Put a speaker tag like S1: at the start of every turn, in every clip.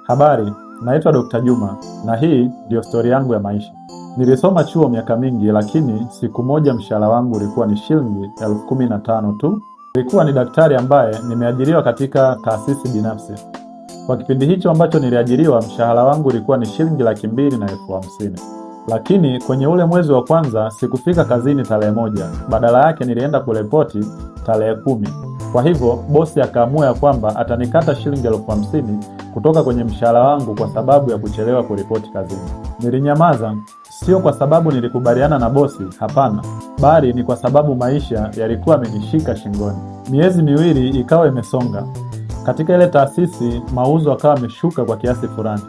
S1: Habari, naitwa Dr. Juma na hii ndio stori yangu ya maisha. Nilisoma chuo miaka mingi, lakini siku moja mshahara wangu ulikuwa ni shilingi 15,000 tu. Nilikuwa ni daktari ambaye nimeajiriwa katika taasisi binafsi. Kwa kipindi hicho ambacho niliajiriwa, mshahara wangu ulikuwa ni shilingi 250,000. Lakini kwenye ule mwezi wa kwanza sikufika kazini tarehe 1, badala yake nilienda kuripoti tarehe 10. Kwa hivyo bosi akaamua ya kwamba atanikata shilingi 50,000 kutoka kwenye mshahara wangu kwa sababu ya kuchelewa kuripoti kazini. Nilinyamaza, sio kwa sababu nilikubaliana na bosi, hapana, bali ni kwa sababu maisha yalikuwa yamenishika shingoni. Miezi miwili ikawa imesonga. Katika ile taasisi mauzo akawa yameshuka kwa kiasi fulani,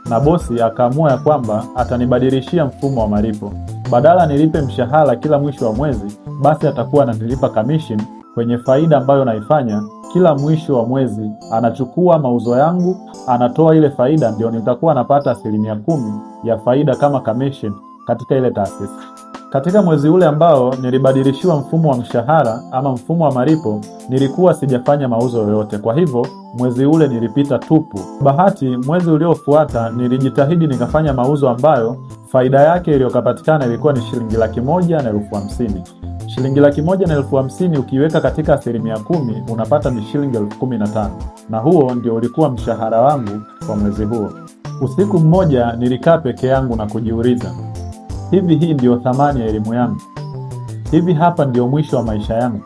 S1: na bosi akaamua ya kwamba atanibadilishia mfumo wa malipo. Badala nilipe mshahara kila mwisho wa mwezi, basi atakuwa ananilipa commission kwenye faida ambayo naifanya. Kila mwisho wa mwezi anachukua mauzo yangu, anatoa ile faida, ndio nitakuwa napata 10% ya faida kama commission katika ile taasisi. Katika mwezi ule ambao nilibadilishiwa mfumo wa mshahara ama mfumo wa malipo, nilikuwa sijafanya mauzo yoyote. Kwa hivyo mwezi ule nilipita tupu. Bahati mwezi uliofuata nilijitahidi nikafanya mauzo ambayo faida yake iliyopatikana ilikuwa ni shilingi 150,000. Shilingi 150,000 ukiweka katika 10% unapata ni shilingi 15,000, na huo ndio ulikuwa mshahara wangu kwa mwezi huo. Usiku mmoja nilikaa peke yangu na kujiuliza, hivi hii ndio thamani ya elimu yangu? Hivi hapa ndio mwisho wa maisha yangu?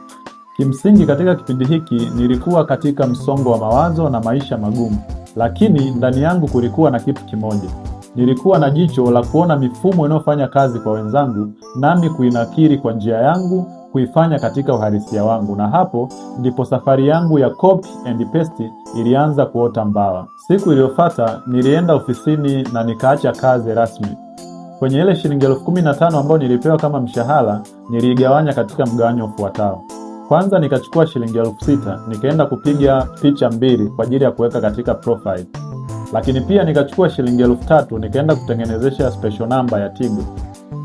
S1: Kimsingi katika kipindi hiki nilikuwa katika msongo wa mawazo na maisha magumu, lakini ndani yangu kulikuwa na kitu kimoja. Nilikuwa na jicho la kuona mifumo inayofanya kazi kwa wenzangu, nami kuinakiri kwa njia yangu, kuifanya katika uhalisia wangu. Na hapo ndipo safari yangu ya copy and paste ilianza kuota mbawa. Siku iliyofuata nilienda ofisini na nikaacha kazi rasmi. Kwenye ile shilingi 15,000 ambayo nilipewa kama mshahara, niliigawanya katika mgawanyo ufuatao. Kwanza nikachukua shilingi 6,000 nikaenda kupiga picha 2 kwa ajili ya kuweka katika profile. Lakini pia nikachukua shilingi 3,000 nikaenda kutengenezesha special number ya Tigo.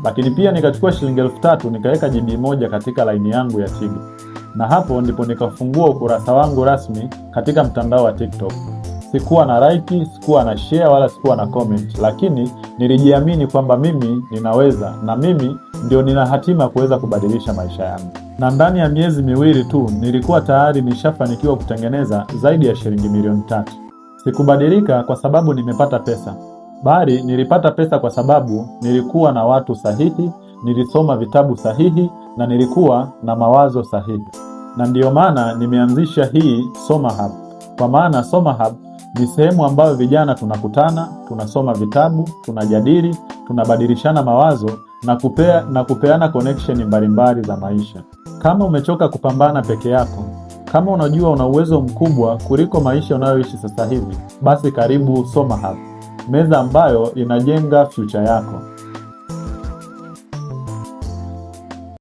S1: Lakini pia nikachukua shilingi 3,000 nikaweka GB 1 katika line yangu ya Tigo. Na hapo ndipo nikafungua ukurasa wangu rasmi katika mtandao wa TikTok. Sikuwa na like, sikuwa na share wala sikuwa na comment, lakini nilijiamini kwamba mimi ninaweza na mimi ndio nina hatima kuweza kubadilisha maisha yangu. Na ndani ya miezi miwili tu nilikuwa tayari nishafanikiwa kutengeneza zaidi ya shilingi milioni 3. Sikubadilika kwa sababu nimepata pesa, bali nilipata pesa kwa sababu nilikuwa na watu sahihi, nilisoma vitabu sahihi na nilikuwa na mawazo sahihi. Na ndiyo maana nimeanzisha hii Soma Hub. Kwa maana Soma Hub ni sehemu ambayo vijana tunakutana, tunasoma vitabu, tunajadili, tunabadilishana mawazo na kupeana connection mbalimbali za maisha. Kama umechoka kupambana peke yako, kama unajua una uwezo mkubwa kuliko maisha unayoishi sasa hivi, basi karibu Soma Hub, meza ambayo inajenga future yako.